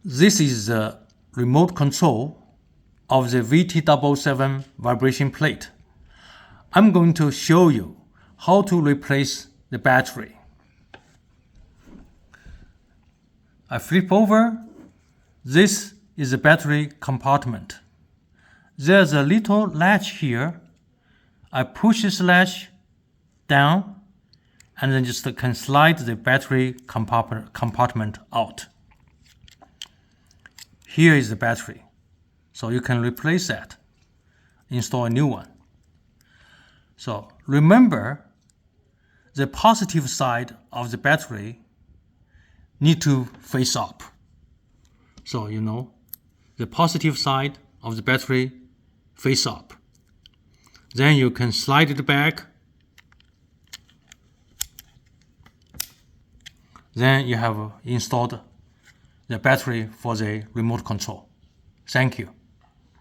This is the remote control of the VT007 vibration plate. I'm going to show you how to replace the battery. I flip over. This is the battery compartment. There's a little latch here. I push this latch down and then just can slide the battery compartment out. Here is the battery. So you can replace that, install a new one. So remember, the positive side of the battery need to face up. So the positive side of the battery face up. Then you can slide it back. Then you have installed the battery for the remote control. Thank you.